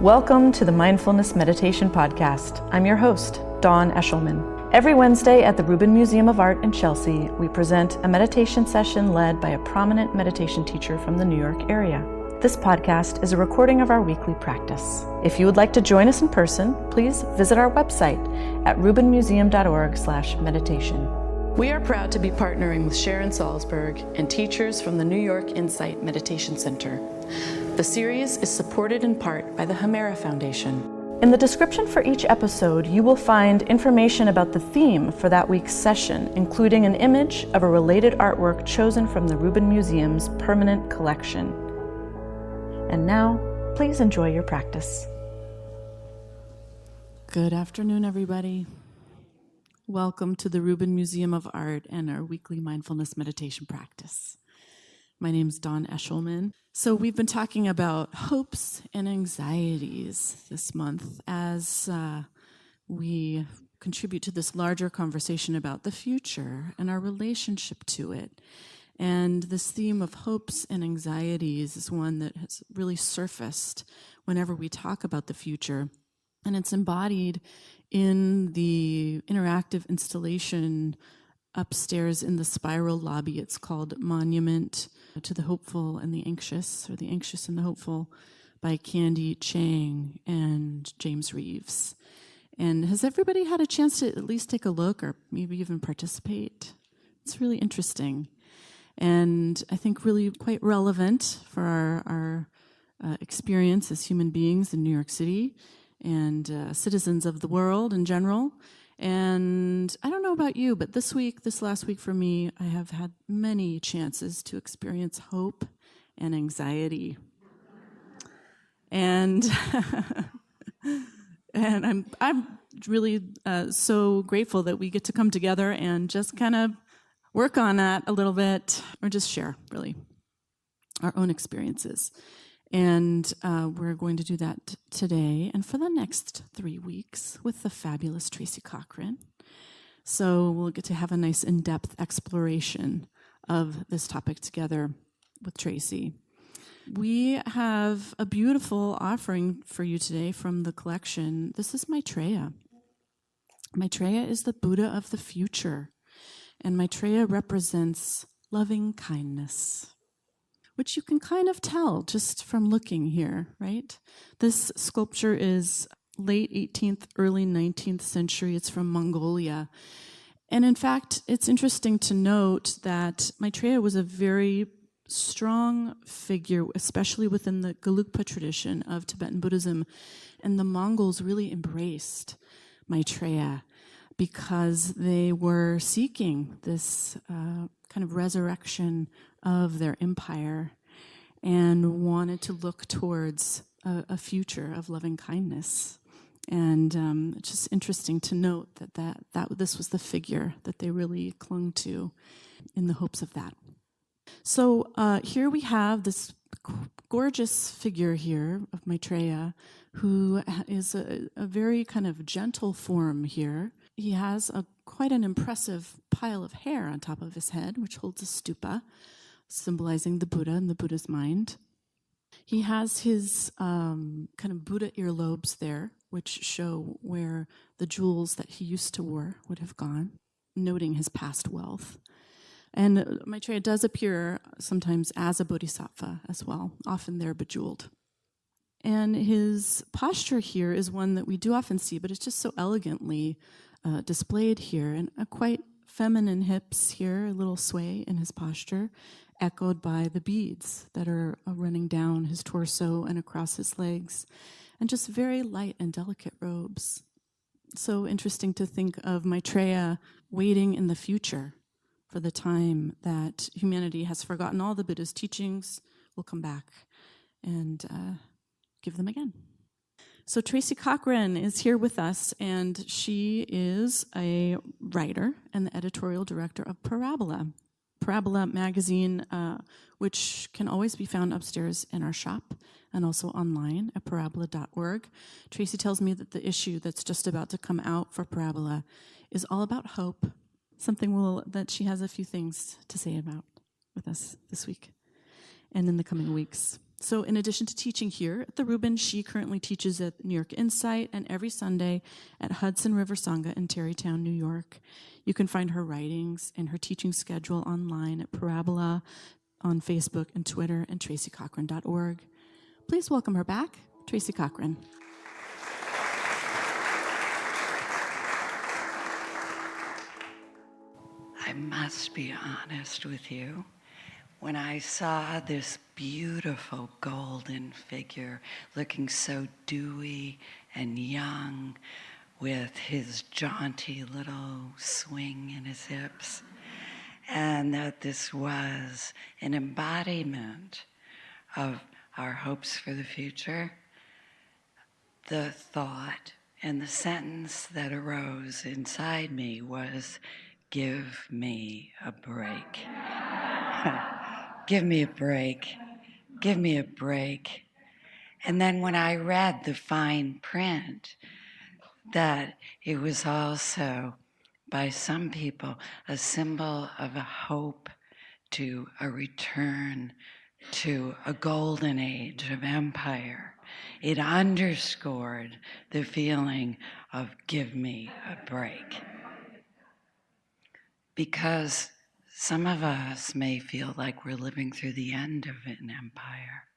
Welcome to the Mindfulness Meditation Podcast. I'm your host, Dawn Eshelman. Every Wednesday at the Rubin Museum of Art in Chelsea, we present a meditation session led by a prominent meditation teacher from the New York area. This podcast is a recording of our weekly practice. If you would like to join us in person, please visit our website at rubinmuseum.org/meditation. We are proud to be partnering with Sharon Salzberg and teachers from the New York Insight Meditation Center. The series is supported in part by the Hemera Foundation. In the description for each episode, you will find information about the theme for that week's session, including an image of a related artwork chosen from the Rubin Museum's permanent collection. And now, please enjoy your practice. Good afternoon, everybody. Welcome to the Rubin Museum of Art and our weekly mindfulness meditation practice. My name is Dawn Eshelman. So we've been talking about hopes and anxieties this month as we contribute to this larger conversation about the future and our relationship to it. And this theme of hopes and anxieties is one that has really surfaced whenever we talk about the future. And it's embodied in the interactive installation upstairs in the spiral lobby. It's called Monument to the Hopeful and the Anxious, or The Anxious and the Hopeful, by Candy Chang and James Reeves. And has everybody had a chance to at least take a look or maybe even participate? It's really interesting. And I think really quite relevant for our experience as human beings in New York City and citizens of the world in general. And I don't know about you, but this last week for me, I have had many chances to experience hope and anxiety. And and I'm really so grateful that we get to come together and just kind of work on that a little bit, or just share, really, our own experiences. And we're going to do that today and for the next 3 weeks with the fabulous Tracy Cochran. So we'll get to have a nice in-depth exploration of this topic together with Tracy. We have a beautiful offering for you today from the collection. This is Maitreya. Maitreya is the Buddha of the future. And Maitreya represents loving kindness, which you can kind of tell just from looking here, right? This sculpture is late 18th, early 19th century. It's from Mongolia. And in fact, it's interesting to note that Maitreya was a very strong figure, especially within the Gelugpa tradition of Tibetan Buddhism. And the Mongols really embraced Maitreya because they were seeking this kind of resurrection of their empire and wanted to look towards a future of loving kindness. And it's just interesting to note that this was the figure that they really clung to in the hopes of that. So here we have this gorgeous figure here of Maitreya, who is a very kind of gentle form here. He has quite an impressive pile of hair on top of his head, which holds a stupa, symbolizing the Buddha and the Buddha's mind. He has his kind of Buddha earlobes there, which show where the jewels that he used to wear would have gone, noting his past wealth. And Maitreya does appear sometimes as a bodhisattva as well. Often they're bejeweled. And his posture here is one that we do often see, but it's just so elegantly displayed here, and a quite feminine hips here, a little sway in his posture, echoed by the beads that are running down his torso and across his legs, and just very light and delicate robes. So interesting to think of Maitreya waiting in the future for the time that humanity has forgotten all the Buddha's teachings, will come back and give them again. So Tracy Cochran is here with us, and she is a writer and the editorial director of Parabola. Parabola Magazine, which can always be found upstairs in our shop and also online at parabola.org. Tracy tells me that the issue that's just about to come out for Parabola is all about hope, something that she has a few things to say about with us this week and in the coming weeks. So in addition to teaching here at the Rubin, she currently teaches at New York Insight and every Sunday at Hudson River Sangha in Tarrytown, New York. You can find her writings and her teaching schedule online at Parabola on Facebook and Twitter and tracycochran.org. Please welcome her back, Tracy Cochran. I must be honest with you. When I saw this beautiful golden figure looking so dewy and young with his jaunty little swing in his hips, and that this was an embodiment of our hopes for the future, the thought and the sentence that arose inside me was, "Give me a break." Give me a break. Give me a break. And then when I read the fine print, that it was also, by some people, a symbol of a hope to a return to a golden age of empire. It underscored the feeling of give me a break. Because some of us may feel like we're living through the end of an empire,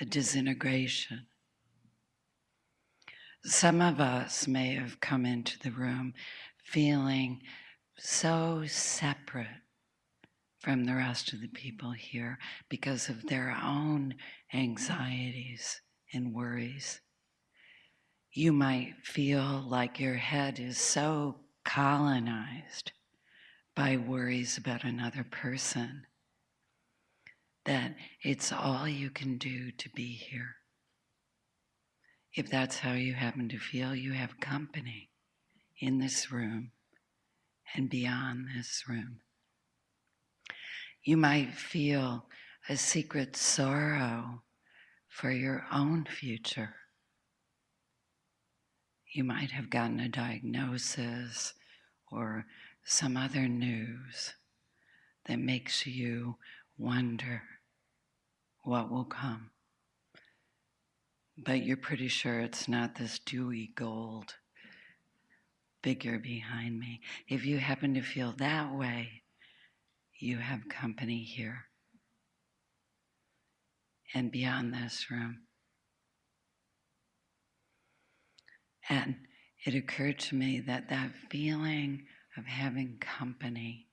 a disintegration. Some of us may have come into the room feeling so separate from the rest of the people here because of their own anxieties and worries. You might feel like your head is so colonized by worries about another person that it's all you can do to be here. If that's how you happen to feel, you have company in this room and beyond this room. You might feel a secret sorrow for your own future. You might have gotten a diagnosis or some other news that makes you wonder what will come. But you're pretty sure it's not this dewy gold figure behind me. If you happen to feel that way, you have company here and beyond this room. And it occurred to me that that feeling of having company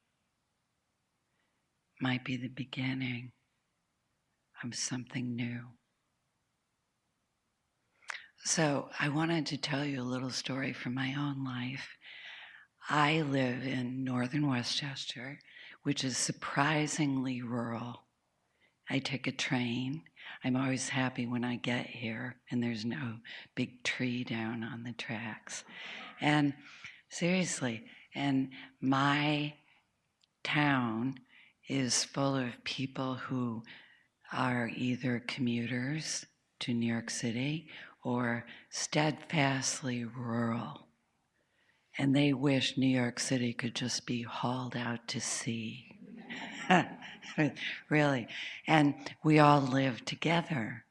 might be the beginning of something new. So I wanted to tell you a little story from my own life. I live in northern Westchester, which is surprisingly rural. I take a train. I'm always happy when I get here and there's no big tree down on the tracks. And seriously, and my town is full of people who are either commuters to New York City or steadfastly rural. And they wish New York City could just be hauled out to sea. Really. And we all live together,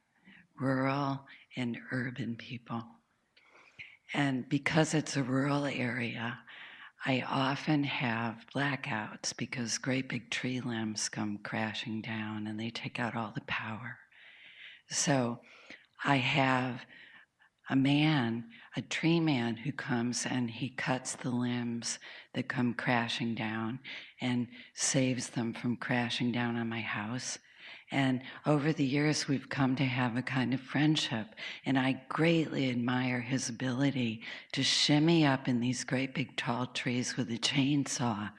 rural and urban people. And because it's a rural area, I often have blackouts because great big tree limbs come crashing down and they take out all the power. So I have a man, a tree man, who comes and he cuts the limbs that come crashing down and saves them from crashing down on my house. And over the years, we've come to have a kind of friendship. And I greatly admire his ability to shimmy up in these great big tall trees with a chainsaw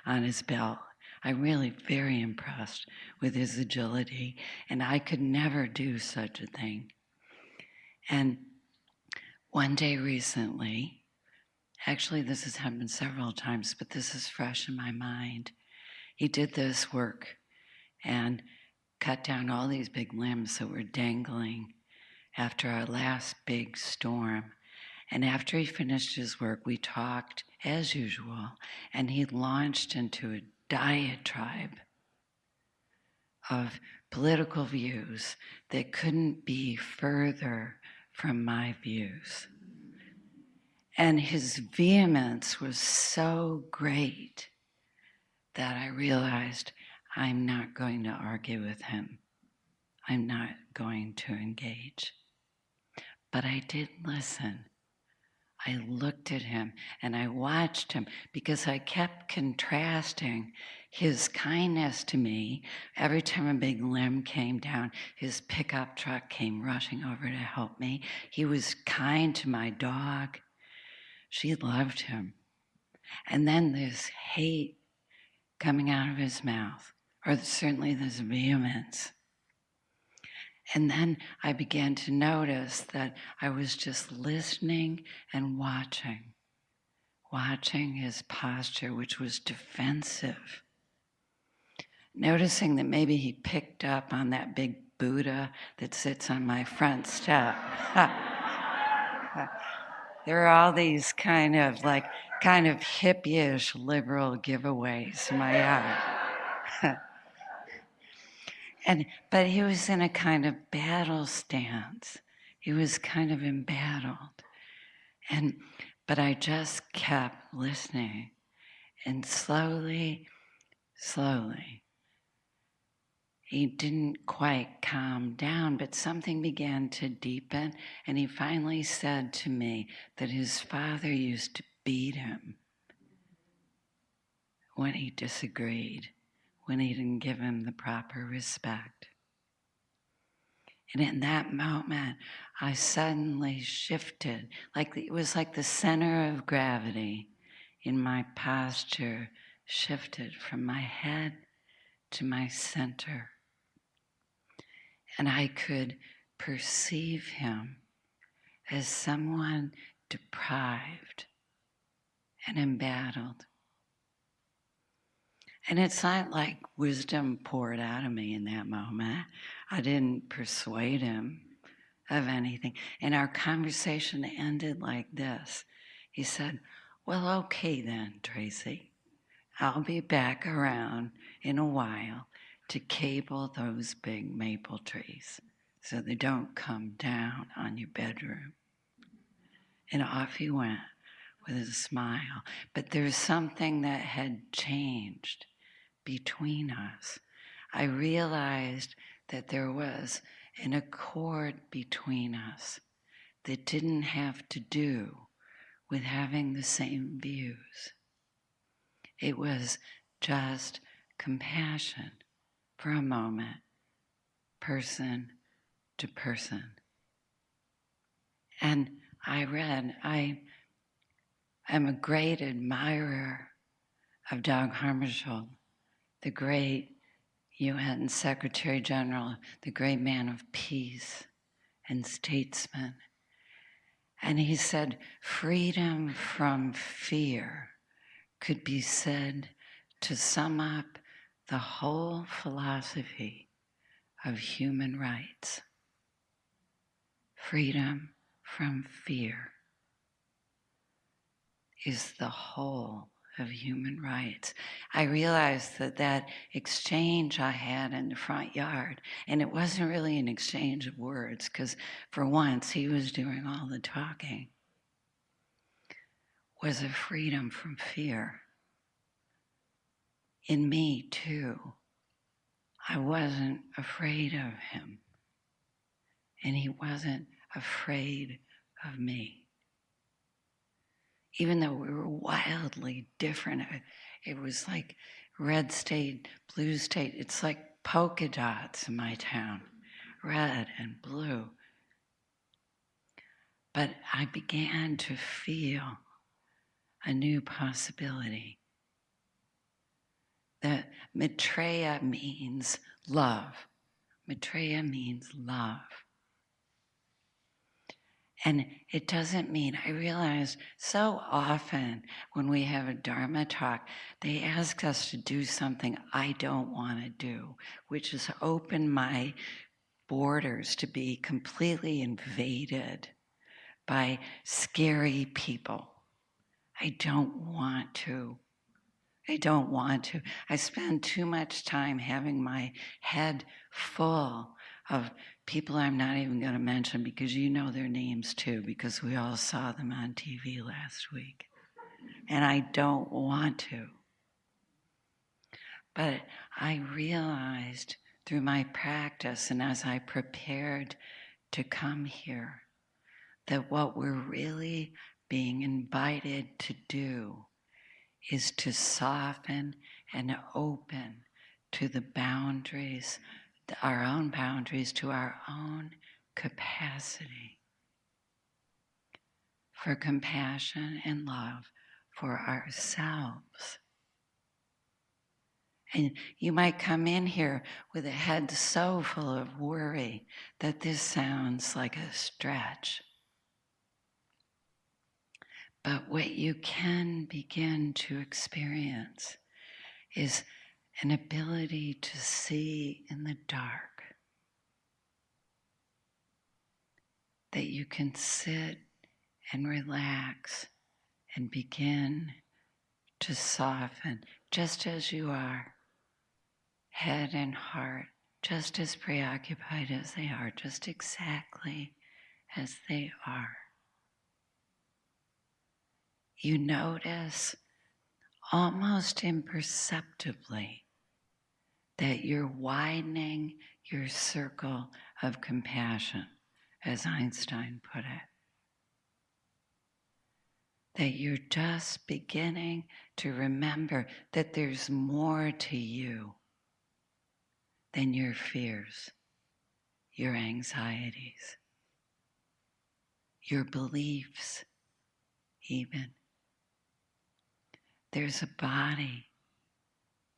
on his belt. I'm really very impressed with his agility. And I could never do such a thing. And one day recently, actually this has happened several times, but this is fresh in my mind. He did this work and cut down all these big limbs that were dangling after our last big storm. And after he finished his work, we talked as usual, and he launched into a diatribe of political views that couldn't be further from my views. And his vehemence was so great that I realized I'm not going to argue with him. I'm not going to engage. But I did listen. I looked at him and I watched him because I kept contrasting his kindness to me. Every time a big limb came down, his pickup truck came rushing over to help me. He was kind to my dog. She loved him. And then this hate coming out of his mouth, or certainly this vehemence. And then I began to notice that I was just listening and watching his posture, which was defensive. Noticing that maybe he picked up on that big Buddha that sits on my front step. There are all these kind of hippie-ish liberal giveaways in my eye. But he was in a kind of battle stance. He was kind of embattled. But I just kept listening. And slowly, he didn't quite calm down, but something began to deepen. And he finally said to me that his father used to beat him when he disagreed, when he didn't give him the proper respect. And in that moment, I suddenly shifted, it was like the center of gravity in my posture shifted from my head to my center. And I could perceive him as someone deprived and embattled. And it's not like wisdom poured out of me in that moment. I didn't persuade him of anything. And our conversation ended like this. He said, "Well, okay then, Tracy. I'll be back around in a while to cable those big maple trees so they don't come down on your bedroom." And off he went with a smile. But there's something that had changed between us. I realized that there was an accord between us that didn't have to do with having the same views. It was just compassion for a moment, person to person. And I am a great admirer of Dag Hammarskjöld, the great UN Secretary General, the great man of peace and statesman. And he said, freedom from fear could be said to sum up the whole philosophy of human rights. Freedom from fear is the whole of human rights. I realized that exchange I had in the front yard, and it wasn't really an exchange of words, because for once he was doing all the talking, was a freedom from fear. In me too, I wasn't afraid of him, and he wasn't afraid of me. Even though we were wildly different, it was like red state, blue state. It's like polka dots in my town, red and blue. But I began to feel a new possibility. That Maitreya means love. Maitreya means love. And it doesn't mean, I realize so often when we have a Dharma talk, they ask us to do something I don't want to do, which is open my borders to be completely invaded by scary people. I don't want to I don't want to. I spend too much time having my head full of people I'm not even going to mention because you know their names too, because we all saw them on TV last week. And I don't want to. But I realized through my practice and as I prepared to come here that what we're really being invited to do is to soften and open to the boundaries, our own boundaries, to our own capacity for compassion and love for ourselves. And you might come in here with a head so full of worry that this sounds like a stretch. But what you can begin to experience is an ability to see in the dark, that you can sit and relax and begin to soften just as you are, head and heart, just as preoccupied as they are, just exactly as they are. You notice almost imperceptibly that you're widening your circle of compassion, as Einstein put it. That you're just beginning to remember that there's more to you than your fears, your anxieties, your beliefs even. There's a body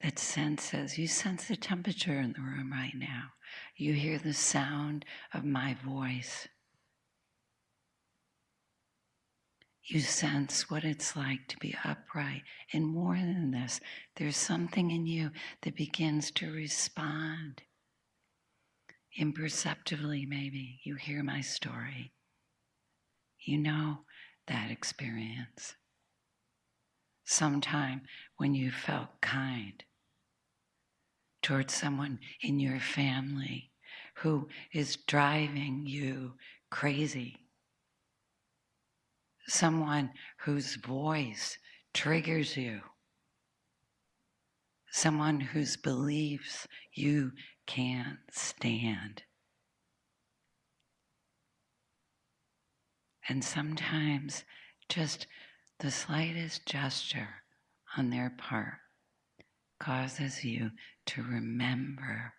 that senses, you sense the temperature in the room right now. You hear the sound of my voice. You sense what it's like to be upright. And more than this, there's something in you that begins to respond. Imperceptibly, maybe, you hear my story. You know that experience. Sometime when you felt kind towards someone in your family who is driving you crazy. Someone whose voice triggers you. Someone whose beliefs you can't stand. And sometimes just the slightest gesture on their part causes you to remember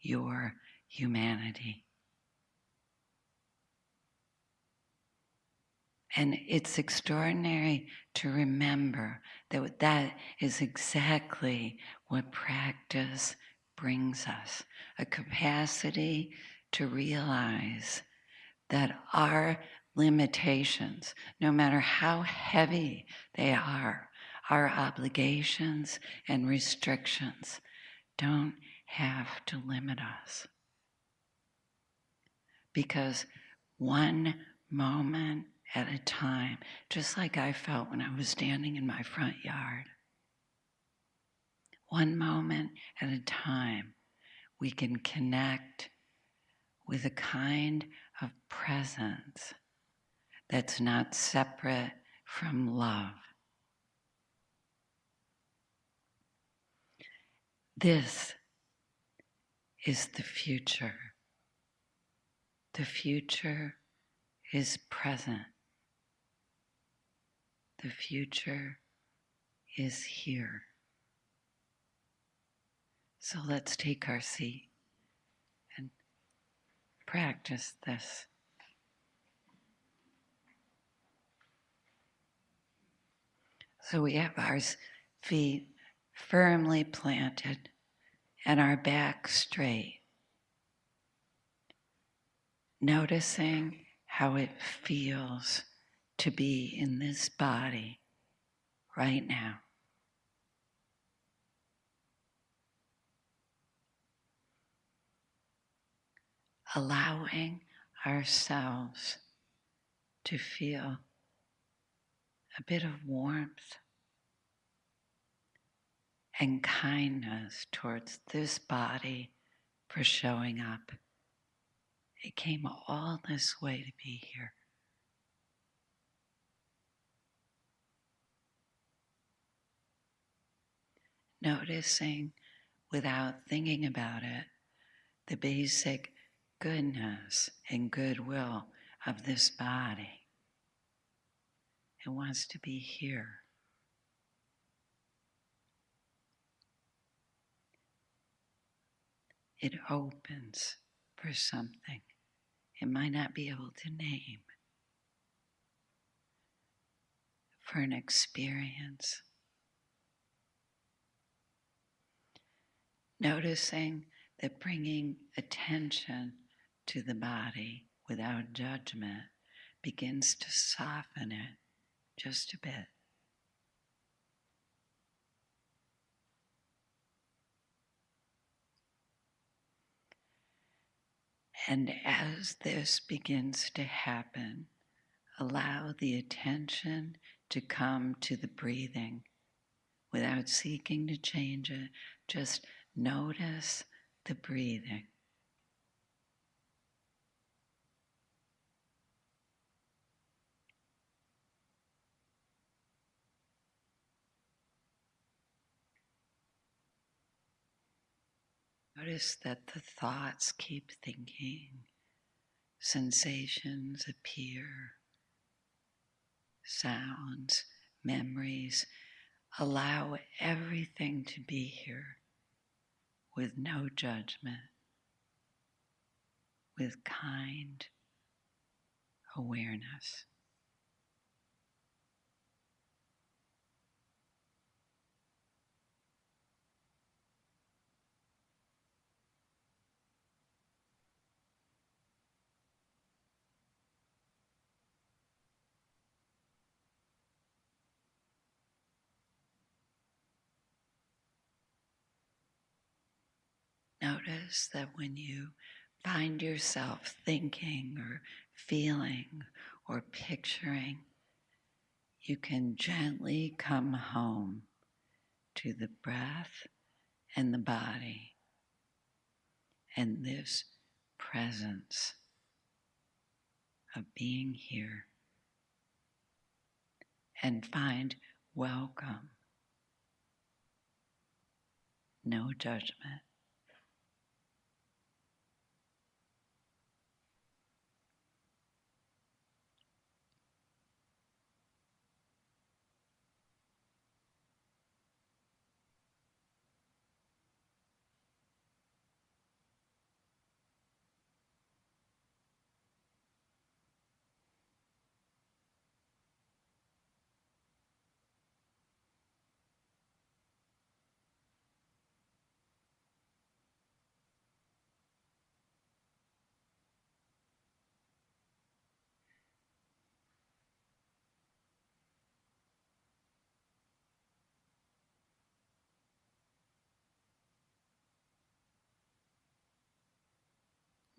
your humanity. And it's extraordinary to remember that that is exactly what practice brings us, a capacity to realize that our limitations, no matter how heavy they are, our obligations and restrictions don't have to limit us. Because one moment at a time, just like I felt when I was standing in my front yard, one moment at a time, we can connect with a kind of presence that's not separate from love. This is the future. The future is present. The future is here. So let's take our seat and practice this. So we have our feet firmly planted and our back straight. Noticing how it feels to be in this body right now. Allowing ourselves to feel a bit of warmth, and kindness towards this body for showing up. It came all this way to be here. Noticing, without thinking about it, the basic goodness and goodwill of this body. It wants to be here. It opens for something it might not be able to name, for an experience. Noticing that bringing attention to the body without judgment begins to soften it just a bit. And as this begins to happen, allow the attention to come to the breathing without seeking to change it. Just notice the breathing. Notice that the thoughts keep thinking, sensations appear, sounds, memories. Allow everything to be here with no judgment, with kind awareness. Notice that when you find yourself thinking or feeling or picturing, you can gently come home to the breath and the body and this presence of being here, and find welcome, no judgment.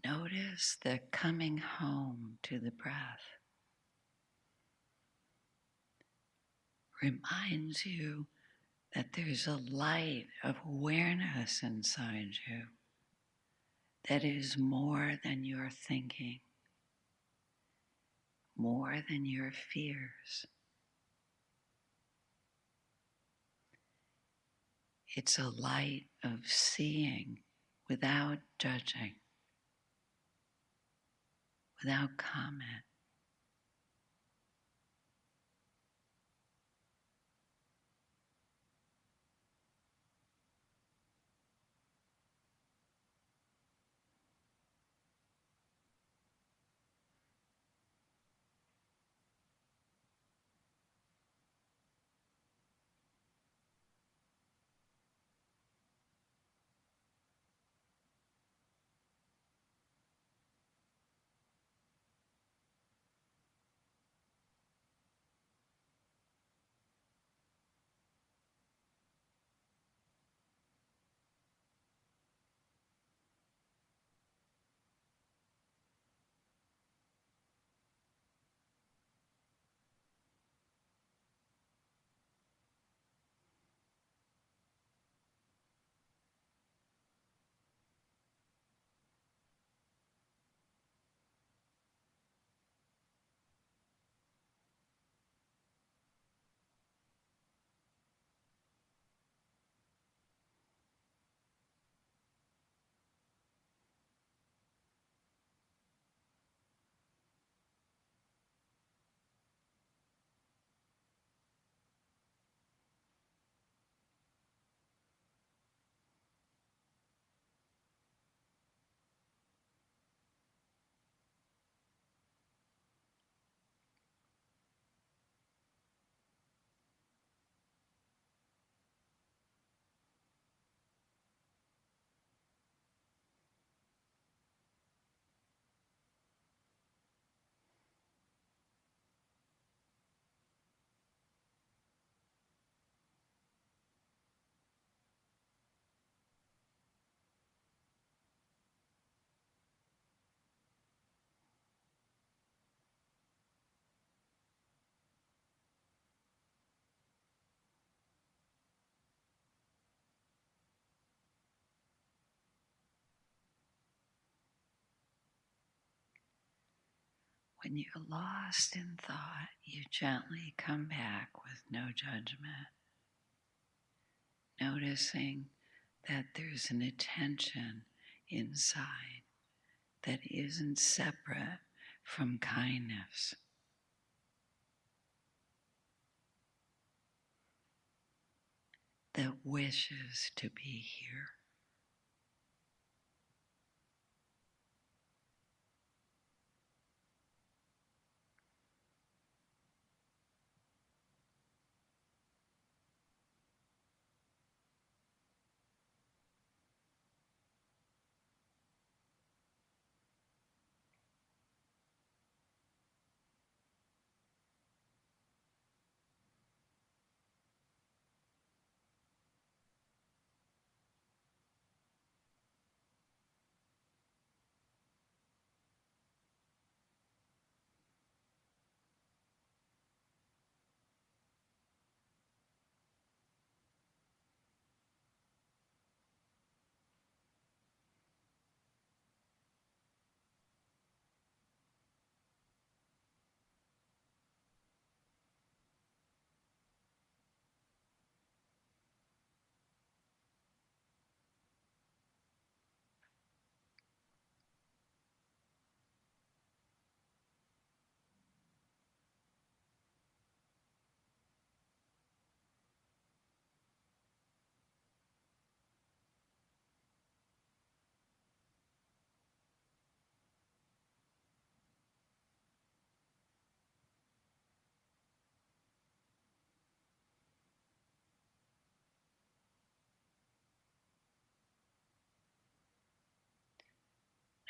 Notice the coming home to the breath reminds you that there's a light of awareness inside you that is more than your thinking, more than your fears. It's a light of seeing without judging, without comment. When you're lost in thought, you gently come back with no judgment, noticing that there's an attention inside that isn't separate from kindness. That wishes to be here.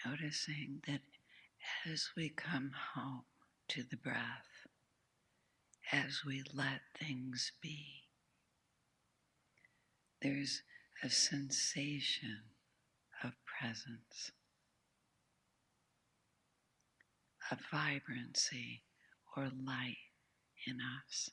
Noticing that as we come home to the breath, as we let things be, there's a sensation of presence, of vibrancy or light in us.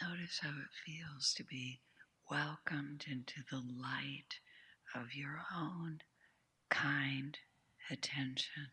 Notice how it feels to be welcomed into the light of your own kind attention.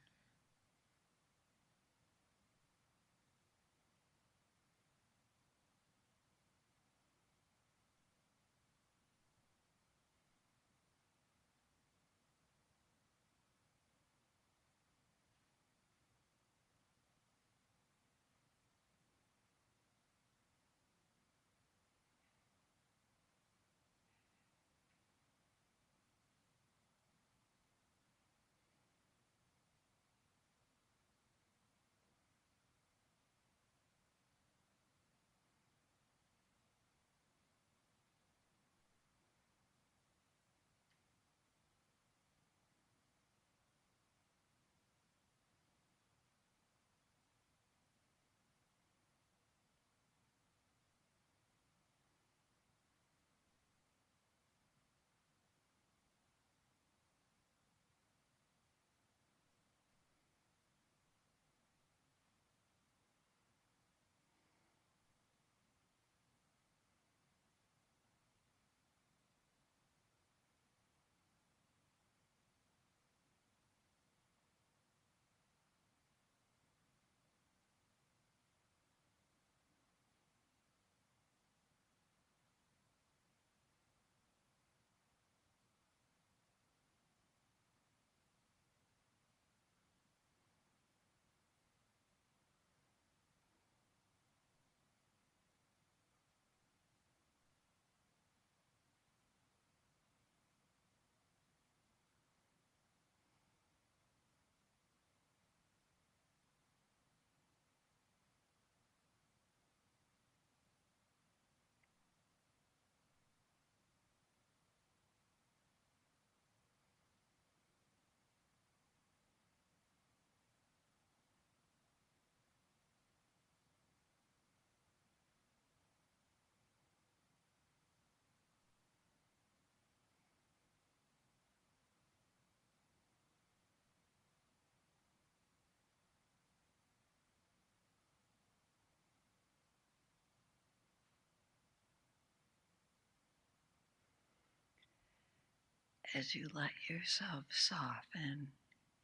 as you let yourself soften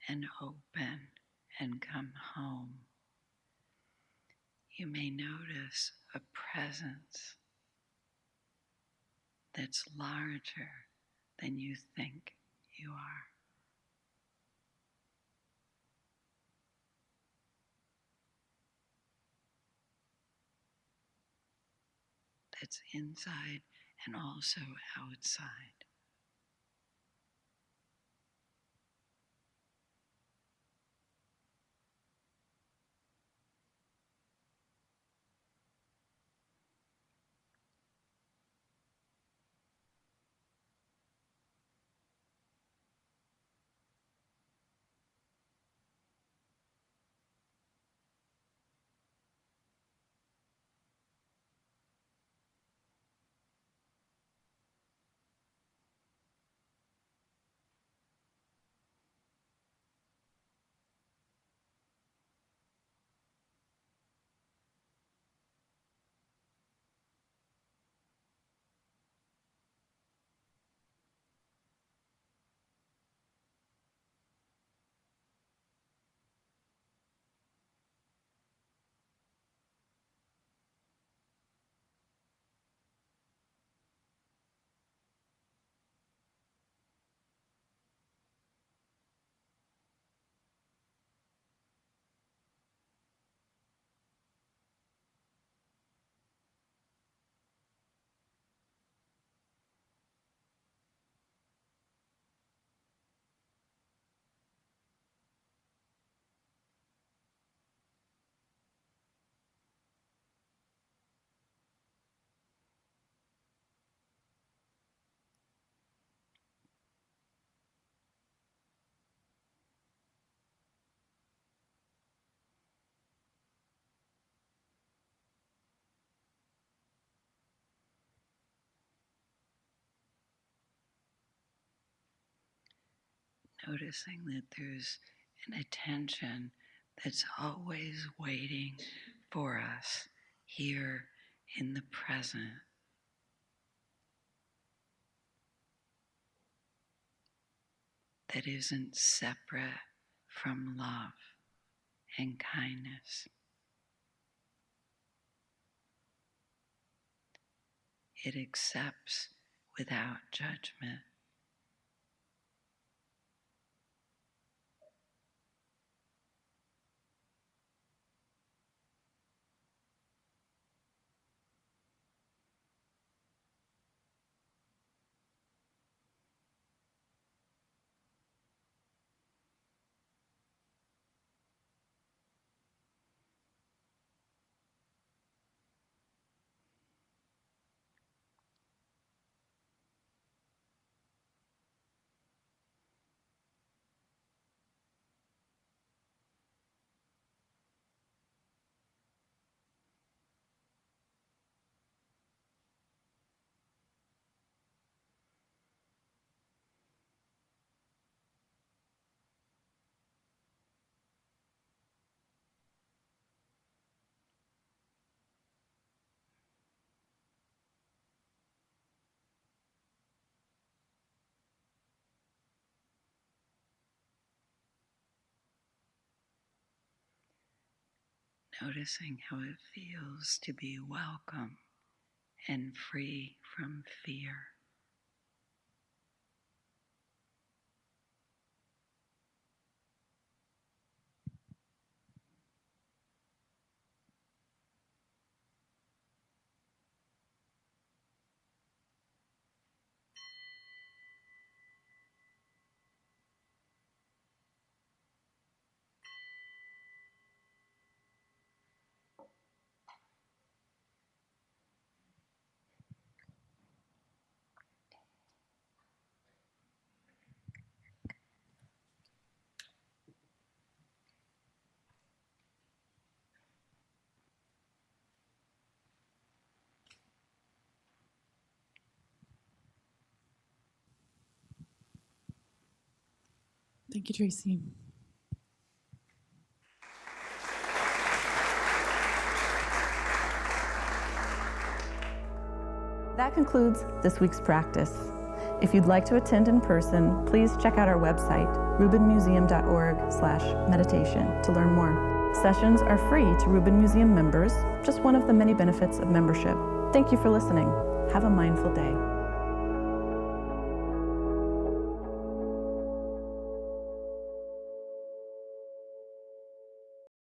and open and come home, you may notice a presence that's larger than you think you are. That's inside and also outside. Noticing that there's an attention that's always waiting for us here in the present. That isn't separate from love and kindness. It accepts without judgment. Noticing how it feels to be welcome and free from fear. Thank you, Tracy. That concludes this week's practice. If you'd like to attend in person, please check out our website, rubinmuseum.org/meditation, to learn more. Sessions are free to Rubin Museum members, just one of the many benefits of membership. Thank you for listening. Have a mindful day.